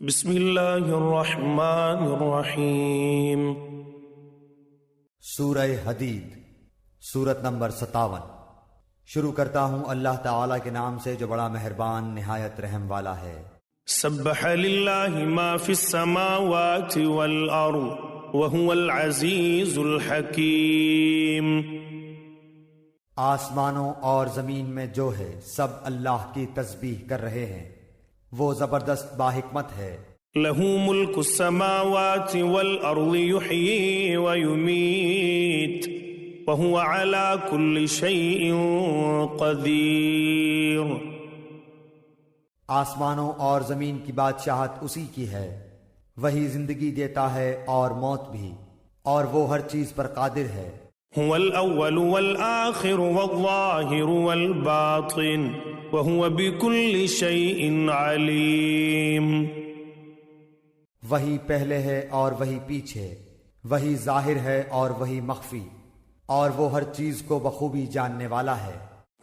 بسم اللہ الرحمن الرحیم۔ سورہ حدید، سورت نمبر 57۔ شروع کرتا ہوں اللہ تعالی کے نام سے جو بڑا مہربان نہایت رحم والا ہے۔ سبح للہ ما فی السماوات والارض وهو العزیز الحکیم۔ آسمانوں اور زمین میں جو ہے سب اللہ کی تسبیح کر رہے ہیں، وہ زبردست باحکمت ہے۔ لہ ملک السماوات والارض یحیی ویمیت وهو على كل شیء قدیر۔ آسمانوں اور زمین کی بادشاہت اسی کی ہے، وہی زندگی دیتا ہے اور موت بھی، اور وہ ہر چیز پر قادر ہے۔ هو الاول والآخر والظاہر والباطن وهو بكل شيء علیم۔ وہی پہلے ہے اور وہی پیچھے، وہی ظاہر ہے اور وہی مخفی، اور وہ ہر چیز کو بخوبی جاننے والا ہے۔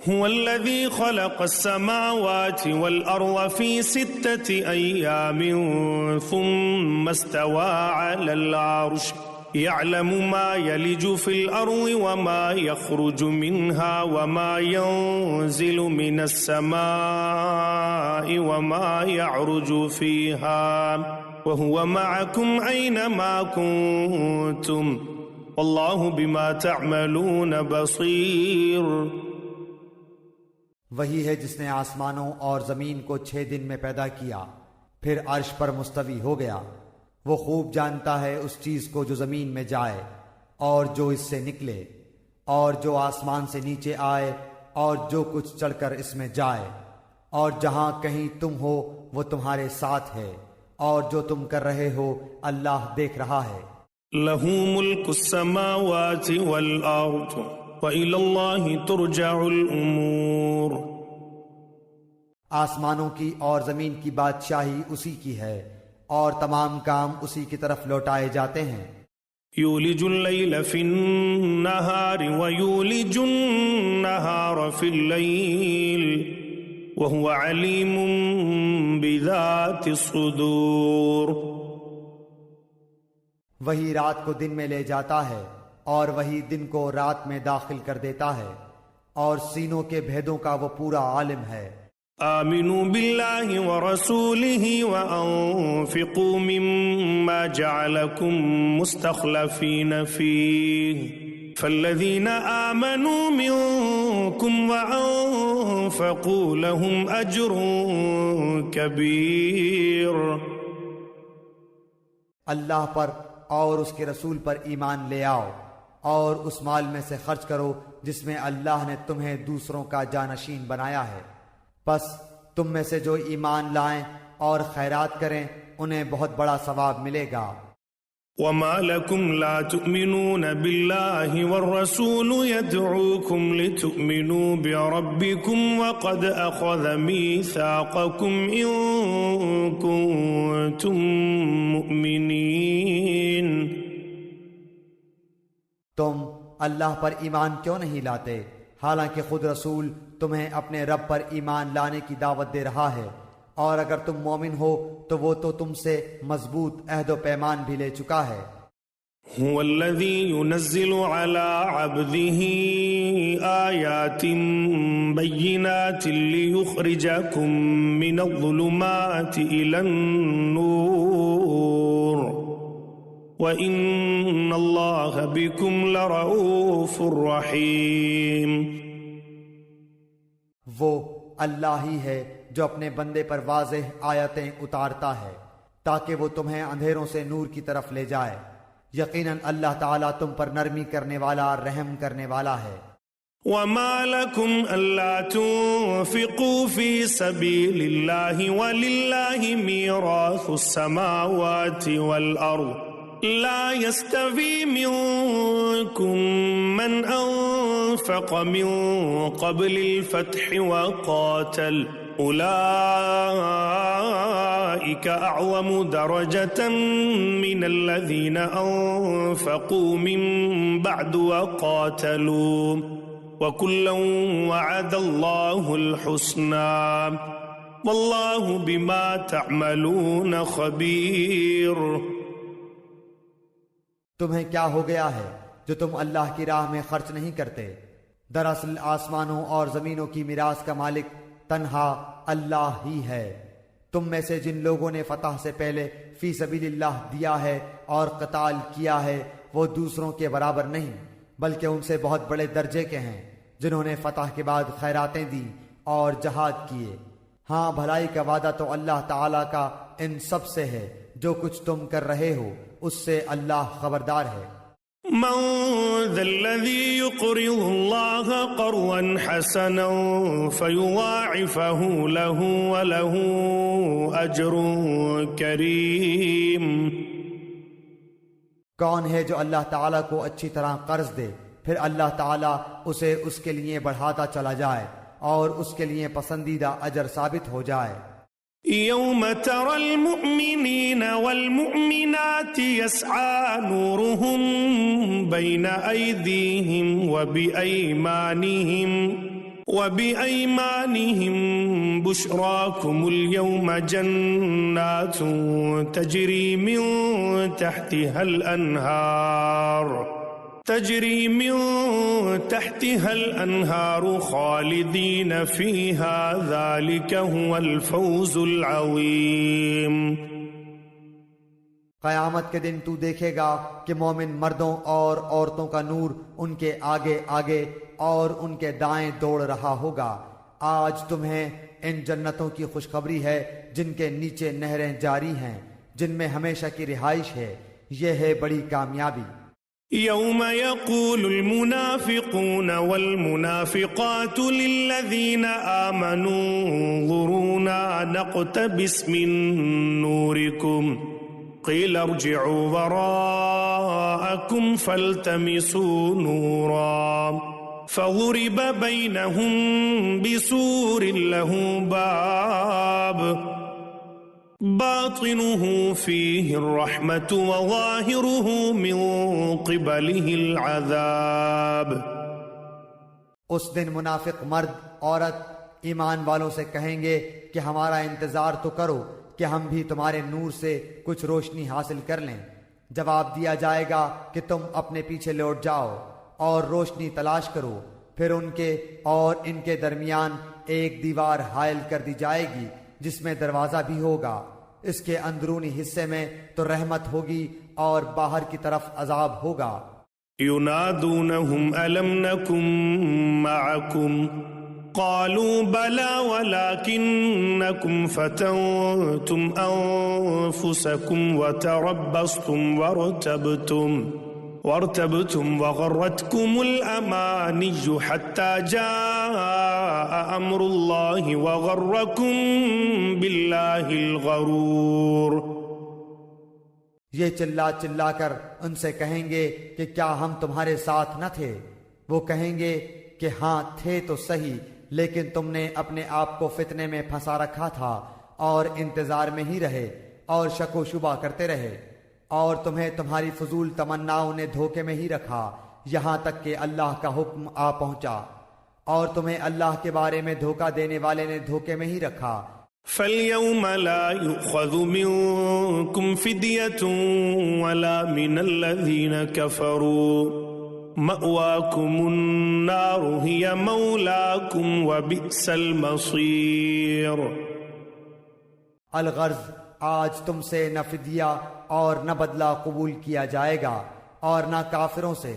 هو الذي خلق السماوات والأرض في 6 أيام ثم استوى على العرش يعلم ما يلج في الأرض وما يخرج منها وما ينزل من السماء وما يعرج فيها وهو معكم أينما كنتم والله بما تعملون بصير۔ وہی ہے جس نے آسمانوں اور زمین کو 6 دن میں پیدا کیا، پھر عرش پر مستوی ہو گیا۔ وہ خوب جانتا ہے اس چیز کو جو زمین میں جائے اور جو اس سے نکلے، اور جو آسمان سے نیچے آئے اور جو کچھ چڑھ کر اس میں جائے، اور جہاں کہیں تم ہو وہ تمہارے ساتھ ہے، اور جو تم کر رہے ہو اللہ دیکھ رہا ہے۔ لہ ملک السماوات والارض وإلی اللہ ترجع الامور۔ آسمانوں کی اور زمین کی بادشاہی اسی کی ہے، اور تمام کام اسی کی طرف لوٹائے جاتے ہیں۔ یولج اللیل فی النہار ویولج النہار فی اللیل وہو علیم بذات الصدور۔ وہی رات کو دن میں لے جاتا ہے اور وہی دن کو رات میں داخل کر دیتا ہے، اور سینوں کے بھیدوں کا وہ پورا عالم ہے۔ آمنوا باللہ ورسولہ وانفقوا مما جعلکم مستخلفین فیہ فالذین آمنوا منکم وانفقوا لهم اجر کبیر۔ اللہ پر اور اس کے رسول پر ایمان لے آؤ، اور اس مال میں سے خرچ کرو جس میں اللہ نے تمہیں دوسروں کا جانشین بنایا ہے، پس تم میں سے جو ایمان لائیں اور خیرات کریں انہیں بہت بڑا ثواب ملے گا۔ وما لكم لا تؤمنون بالله والرسول يدعوكم لتؤمنوا بربكم وقد أخذ ميثاقكم إن كنتم مؤمنين۔ تم اللہ پر ایمان کیوں نہیں لاتے حالانکہ خود رسول تمہیں اپنے رب پر ایمان لانے کی دعوت دے رہا ہے، اور اگر تم مومن ہو تو وہ تو تم سے مضبوط عہد و پیمان بھی لے چکا ہے۔ هو الذي ينزل على عبده آيات بينات ليخرجكم من الظلمات إلى النور وإن الله بكم لرؤوف رحيم۔ وہ اللہ ہی ہے جو اپنے بندے پر واضح آیتیں اتارتا ہے تاکہ وہ تمہیں اندھیروں سے نور کی طرف لے جائے، یقیناً اللہ تعالیٰ تم پر نرمی کرنے والا رحم کرنے والا ہے۔ وما لكم ألا تنفقوا في سبيل الله ولله ميراث السماوات والأرض لا يستوي منكم من أنفق من قبل الفتح وقاتل أولئك أعظم درجة من الذين أنفقوا من بعد وقاتلوا وَكُلًّا وَعَدَ اللَّهُ الْحُسْنَى واللہ بما تعملون خبیر۔ تمہیں کیا ہو گیا ہے جو تم اللہ کی راہ میں خرچ نہیں کرتے؟ دراصل آسمانوں اور زمینوں کی میراث کا مالک تنہا اللہ ہی ہے۔ تم میں سے جن لوگوں نے فتح سے پہلے فی سبیل اللہ دیا ہے اور قتال کیا ہے وہ دوسروں کے برابر نہیں، بلکہ ان سے بہت بڑے درجے کے ہیں جنہوں نے فتح کے بعد خیراتیں دی اور جہاد کیے۔ ہاں، بھلائی کا وعدہ تو اللہ تعالیٰ کا ان سب سے ہے، جو کچھ تم کر رہے ہو اس سے اللہ خبردار ہے۔ من ذا الذي يقرض الله قرضا حسنا فيضاعفه له وله أجر كريم۔ کون ہے جو اللہ تعالیٰ کو اچھی طرح قرض دے پھر اللہ تعالیٰ اسے اس کے لیے بڑھاتا چلا جائے اور اس کے لیے پسندیدہ اجر ثابت ہو جائے۔ يوم ترى المؤمنين والمؤمنات يسعى نورهم بين أيديهم وبأيمانهم بشراكم اليوم جنات تجري من تحتها الأنهار خالدين فيها ذلك هو الفوز العظيم۔ قیامت کے دن تو دیکھے گا کہ مومن مردوں اور عورتوں کا نور ان کے آگے آگے اور ان کے دائیں دوڑ رہا ہوگا۔ آج تمہیں ان جنتوں کی خوشخبری ہے جن کے نیچے نہریں جاری ہیں، جن میں ہمیشہ کی رہائش ہے۔ یہ ہے بڑی کامیابی۔ يوم يقول المنافقون والمنافقات للذين آمنوا انظرونا نقتبس من نوركم قيل ارجعوا وراءكم فالتمسوا نورا فضرب بينهم بسور له باب باطنه فيه الرحمة وظاهره من قبله العذاب۔ اس دن منافق مرد عورت ایمان والوں سے کہیں گے کہ ہمارا انتظار تو کرو کہ ہم بھی تمہارے نور سے کچھ روشنی حاصل کر لیں۔ جواب دیا جائے گا کہ تم اپنے پیچھے لوٹ جاؤ اور روشنی تلاش کرو، پھر ان کے اور ان کے درمیان ایک دیوار حائل کر دی جائے گی جس میں دروازہ بھی ہوگا۔ اس کے اندرونی حصے میں تو رحمت ہوگی اور باہر کی طرف عذاب ہوگا۔ ينادونهم ألم نكن معكم قالوا بلى ولكنكم فتنتم أنفسكم وتربصتم وارتبتم وغرتكم الأماني حتى جاء أمر الله وغركم بالله الغرور۔ یہ چلا چلا کر ان سے کہیں گے کہ کیا ہم تمہارے ساتھ نہ تھے؟ وہ کہیں گے کہ ہاں تھے تو صحیح، لیکن تم نے اپنے آپ کو فتنے میں پھنسا رکھا تھا اور انتظار میں ہی رہے اور شک و شبہ کرتے رہے، اور تمہیں تمہاری فضول تمناؤں نے دھوکے میں ہی رکھا یہاں تک کہ اللہ کا حکم آ پہنچا، اور تمہیں اللہ کے بارے میں دھوکہ دینے والے نے دھوکے میں ہی رکھا۔ فَالْيَوْمَ لَا يُؤْخَذُ مِنْكُمْ فِدْيَةٌ وَلَا مِنَ الَّذِينَ كَفَرُوا مَأْوَاكُمُ النَّارُ هِيَ مَوْلَاكُمْ وَبِئْسَ الْمَصِيرُ۔ الغرض آج تم سے نہ فدیہ اور نہ بدلہ قبول کیا جائے گا اور نہ کافروں سے،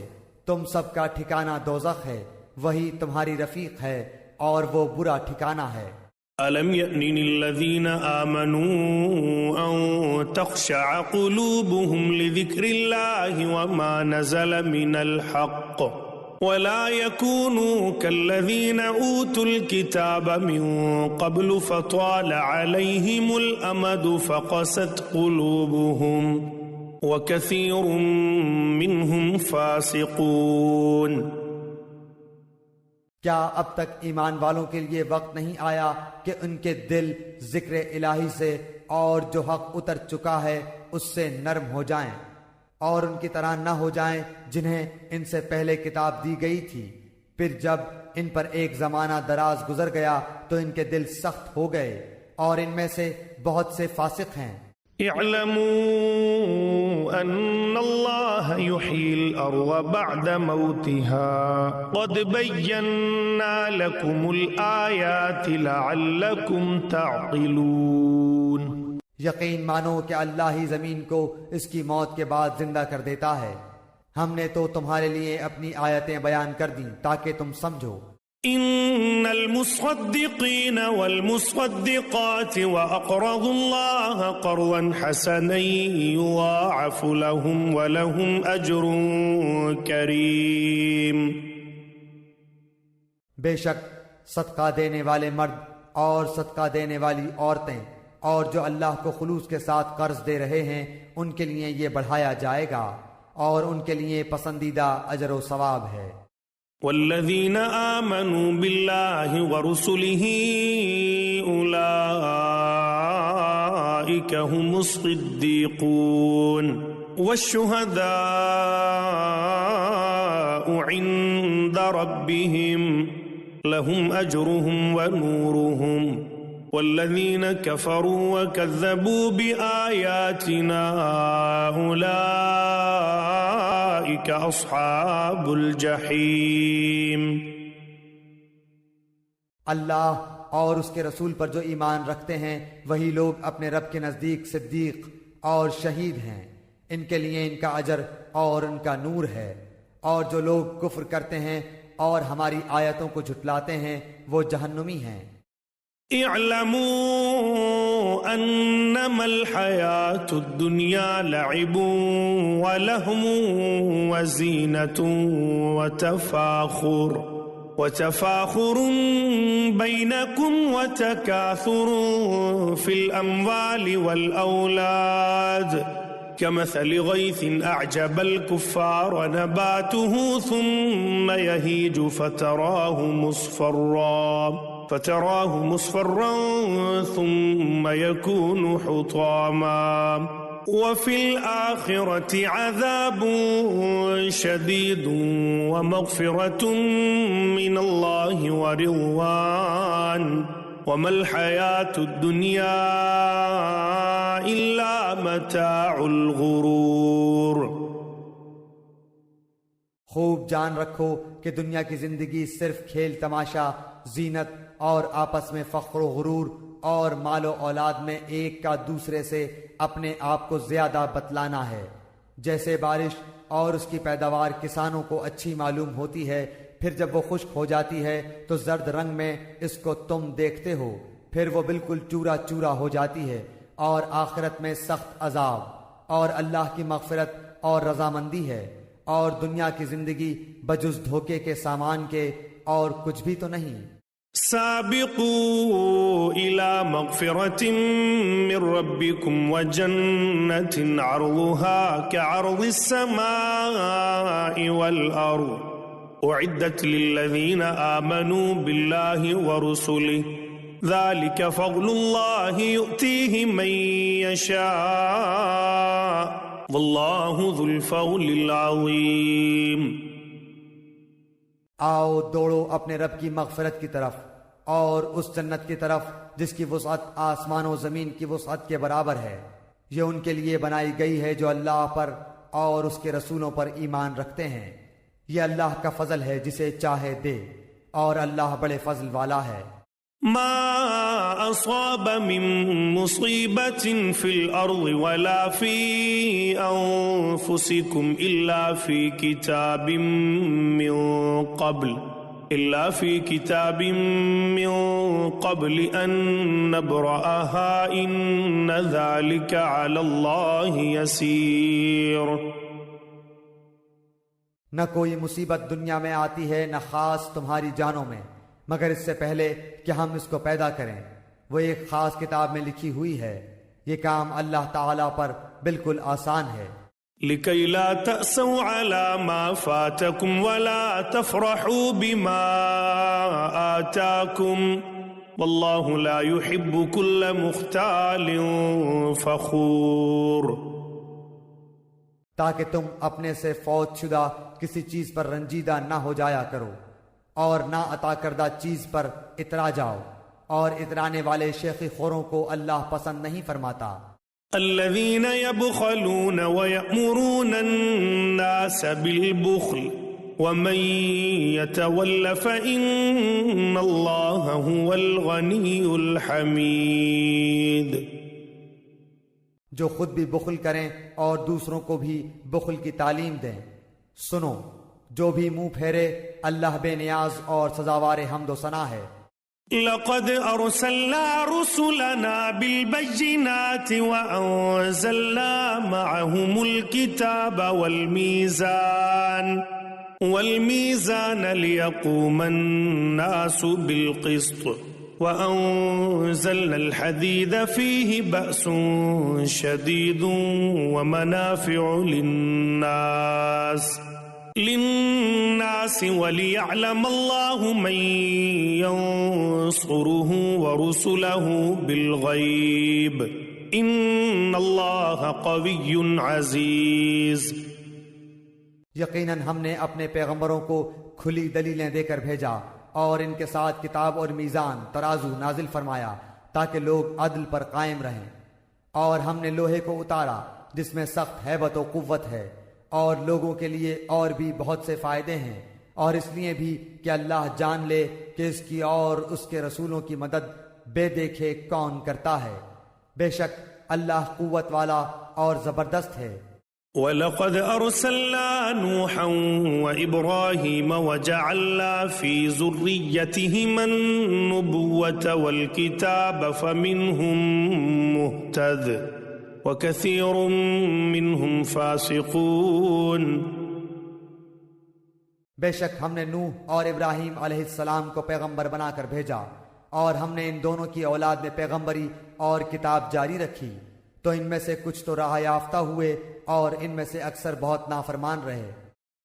تم سب کا ٹھکانہ دوزخ ہے، وہی تمہاری رفیق ہے اور وہ برا ٹھکانہ ہے۔ أَلَمْ يَأْنِ لِلَّذِينَ آمَنُوا أَن تَخْشَعَ قُلُوبُهُمْ لِذِكْرِ اللَّهِ وَمَا نَزَلَ مِنَ الْحَقِّ وَلَا يَكُونُوا كَالَّذِينَ أُوتُوا الْكِتَابَ مِن قَبْلُ فَطَالَ عَلَيْهِمُ الْأَمَدُ فَقَسَتْ قُلُوبُهُمْ وَكَثِيرٌ مِّنْهُمْ فَاسِقُونَ۔ کیا اب تک ایمان والوں کے لیے وقت نہیں آیا کہ ان کے دل ذکر الہی سے اور جو حق اتر چکا ہے اس سے نرم ہو جائیں اور ان کی طرح نہ ہو جائیں جنہیں ان سے پہلے کتاب دی گئی تھی، پھر جب ان پر ایک زمانہ دراز گزر گیا تو ان کے دل سخت ہو گئے اور ان میں سے بہت سے فاسق ہیں۔ اعلموا ان اللہ یحیی الارض بعد موتها قد بینا لکم الآیات لعلکم تعقلون۔ یقین مانو کہ اللہ ہی زمین کو اس کی موت کے بعد زندہ کر دیتا ہے، ہم نے تو تمہارے لیے اپنی آیتیں بیان کر دیں تاکہ تم سمجھو۔ ان المصدقین والمصدقات واقرضوا اللہ قرضا حسنا یضاعف لهم ولهم اجر کریم۔ بے شک صدقہ دینے والے مرد اور صدقہ دینے والی عورتیں اور جو اللہ کو خلوص کے ساتھ قرض دے رہے ہیں ان کے لیے یہ بڑھایا جائے گا اور ان کے لیے پسندیدہ اجر و ثواب ہے۔ والذین آمنوا باللہ ورسلہ اولئک هم الصدیقون والشہداء عند ربهم لهم اجرهم ونورهم والذین کفروا وکذبوا بآیاتنا اولئک اصحاب الجحیم۔ اللہ اور اس کے رسول پر جو ایمان رکھتے ہیں وہی لوگ اپنے رب کے نزدیک صدیق اور شہید ہیں، ان کے لیے ان کا اجر اور ان کا نور ہے، اور جو لوگ کفر کرتے ہیں اور ہماری آیتوں کو جھٹلاتے ہیں وہ جہنمی ہیں۔ اعلموا انما الحیاة الدنیا لعب ولہو وزینة وتفاخر بینکم وتکاثر فی الاموال والاولاد كمثل غيث أعجب الكفار نباته ثم يهيج فتراه مصفرا ثم يكون حطاما وفي الآخرة عذاب شديد ومغفرة من الله ورضوان وما الحياة الدنيا إلا متاع الغرور۔ خوب جان رکھو کہ دنیا کی زندگی صرف کھیل تماشا، زینت اور آپس میں فخر و غرور اور مال و اولاد میں ایک کا دوسرے سے اپنے آپ کو زیادہ بتلانا ہے۔ جیسے بارش اور اس کی پیداوار کسانوں کو اچھی معلوم ہوتی ہے، پھر جب وہ خشک ہو جاتی ہے تو زرد رنگ میں اس کو تم دیکھتے ہو، پھر وہ بالکل چورا چورا ہو جاتی ہے، اور آخرت میں سخت عذاب اور اللہ کی مغفرت اور رضامندی ہے، اور دنیا کی زندگی بجز دھوکے کے سامان کے اور کچھ بھی تو نہیں۔ سابقوا إلى مغفرة من ربكم وجنة عرضها كعرض السماء والأرض أعدت للذين آمنوا بالله ورسله ذلك فضل الله يؤتيه من يشاء والله ذو الفضل العظيم۔ آؤ دوڑو اپنے رب کی مغفرت کی طرف اور اس جنت کی طرف جس کی وسعت آسمان و زمین کی وسعت کے برابر ہے، یہ ان کے لیے بنائی گئی ہے جو اللہ پر اور اس کے رسولوں پر ایمان رکھتے ہیں، یہ اللہ کا فضل ہے جسے چاہے دے، اور اللہ بڑے فضل والا ہے۔ ما أصاب من مصيبة في الأرض ولا في أنفسكم إلا في كتاب من قبل أن نبرأها إن ذلك على الله يسير۔ نہ کوئی مصیبت دنیا میں آتی ہے نہ خاص تمہاری جانوں میں مگر اس سے پہلے کہ ہم اس کو پیدا کریں، وہ ایک خاص کتاب میں لکھی ہوئی ہے، یہ کام اللہ تعالیٰ پر بالکل آسان ہے۔ لِكَيْ لَا تَأْسَوْا عَلَى مَا فَاتَكُمْ وَلَا تَفْرَحُوا بِمَا آتَاكُمْ وَاللَّهُ لَا يُحِبُّ كُلَّ مُخْتَالٍ فَخُورٍ۔ تاکہ تم اپنے سے فوت شدہ کسی چیز پر رنجیدہ نہ ہو جایا کرو اور نہ عطا کردہ چیز پر اترا جاؤ، اور اترانے والے شیخی خوروں کو اللہ پسند نہیں فرماتا۔ الذين يبخلون ويأمرون الناس بالبخل ومن يتول فإن الله هو الغني الحميد۔ جو خود بھی بخل کریں اور دوسروں کو بھی بخل کی تعلیم دیں۔ سنو، جو بھی منہ پھیرے اللہ بے نیاز اور سزاوار حمد و ثنا ہے۔ لقد أرسلنا رسلنا بالبينات وأنزلنا معهم الكتاب والميزان ليقوم الناس بالقسط وأنزلنا الحديد فيه بأس شديد ومنافع للناس وليعلم الله من ينصره ورسله بالغيب إن الله قوي عزيز۔ یقیناً ہم نے اپنے پیغمبروں کو کھلی دلیلیں دے کر بھیجا اور ان کے ساتھ کتاب اور میزان ترازو نازل فرمایا تاکہ لوگ عدل پر قائم رہیں، اور ہم نے لوہے کو اتارا جس میں سخت ہیبت و قوت ہے، اور لوگوں کے لیے اور بھی بہت سے فائدے ہیں، اور اس لیے بھی کہ اللہ جان لے کہ اس کی اور اس کے رسولوں کی مدد بے دیکھے کون کرتا ہے۔ بے شک اللہ قوت والا اور زبردست ہے۔ وَلَقَدْ أَرْسَلْنَا نُوحًا وَإِبْرَاهِيمَ وَجَعَلْنَا فِي ذُرِّيَّتِهِمَا النُّبُوَّةَ وَالْكِتَابَ فَمِنْهُمْ مُهْتَدٍ وَكَثِيرٌ مِّنْهُمْ فَاسِقُونَ۔ بے شک ہم نے نوح اور ابراہیم علیہ السلام کو پیغمبر بنا کر بھیجا، اور ہم نے ان دونوں کی اولاد میں پیغمبری اور کتاب جاری رکھی، تو ان میں سے کچھ تو راہ یافتہ ہوئے اور ان میں سے اکثر بہت نافرمان رہے۔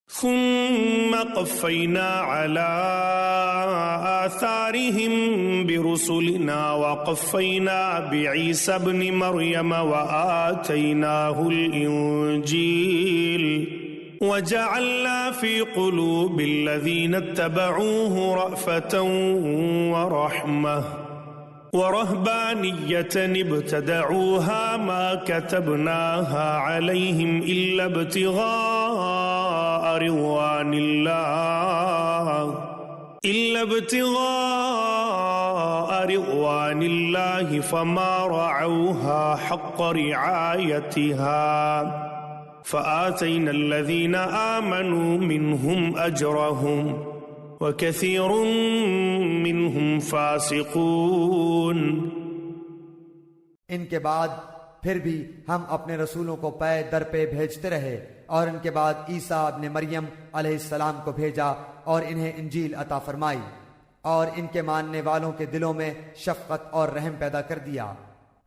ثم قفينا على آثارهم برسلنا وقفينا بعيسى ابن مريم وآتيناه الإنجيل وجعلنا في قلوب الذين اتبعوه رأفة ورحمة ورهبانية ابتدعوها ما كتبناها عليهم إلا ابتغاء رضوان الله فما رعوها حق رعايتها فآتينا الذين آمنوا منهم أجرهم وَكَثِيرٌ مِّنْهُمْ فَاسِقُونَ۔ ان کے بعد پھر بھی ہم اپنے رسولوں کو پے در پہ بھیجتے رہے، اور ان کے بعد عیسیٰ ابن مریم علیہ السلام کو بھیجا اور انہیں انجیل عطا فرمائی، اور ان کے ماننے والوں کے دلوں میں شفقت اور رحم پیدا کر دیا۔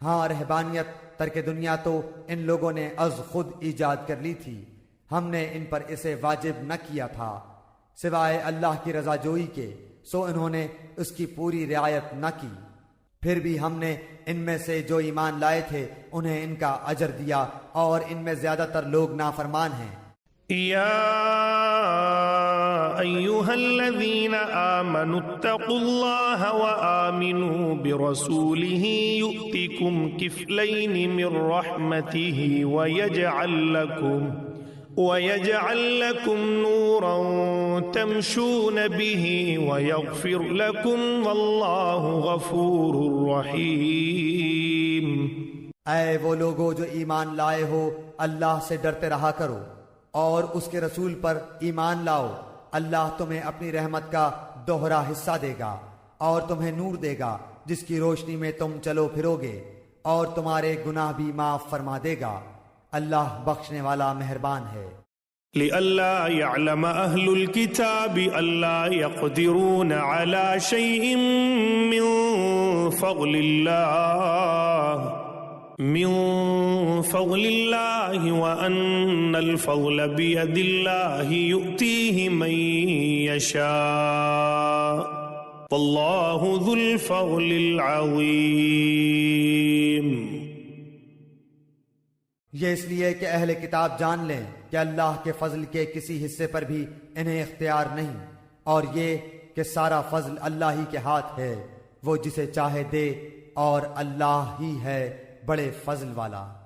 ہاں، رہبانیت ترک دنیا تو ان لوگوں نے از خود ایجاد کر لی تھی، ہم نے ان پر اسے واجب نہ کیا تھا سوائے اللہ کی رضا جوئی کے، سو انہوں نے اس کی پوری رعایت نہ کی۔ پھر بھی ہم نے ان میں سے جو ایمان لائے تھے انہیں ان کا اجر دیا، اور ان میں زیادہ تر لوگ نافرمان ہیں۔ یا ایھا الذین آمنوا اتقوا اللہ وآمنوا برسولہ یؤتکم کفلین من رحمتہ وَيَجْعَلْ لَكُمْ نُورًا تَمْشُونَ بِهِ وَيَغْفِرْ لَكُمْ وَاللَّهُ غَفُورٌ رَحِيمٌ۔ اے وہ لوگو جو ایمان لائے ہو، اللہ سے ڈرتے رہا کرو اور اس کے رسول پر ایمان لاؤ، اللہ تمہیں اپنی رحمت کا دوہرا حصہ دے گا اور تمہیں نور دے گا جس کی روشنی میں تم چلو پھرو گے، اور تمہارے گناہ بھی معاف فرما دے گا۔ اللہ بخشنے والا مہربان ہے۔ لئلا يعلم أهل الكتاب ألا يقدرون على شيء من فضل الله وأن الفضل بيد الله يؤتيه من يشاء والله ذو الفضل العظيم۔ یہ اس لیے کہ اہل کتاب جان لیں کہ اللہ کے فضل کے کسی حصے پر بھی انہیں اختیار نہیں، اور یہ کہ سارا فضل اللہ ہی کے ہاتھ ہے، وہ جسے چاہے دے اور اللہ ہی ہے بڑے فضل والا۔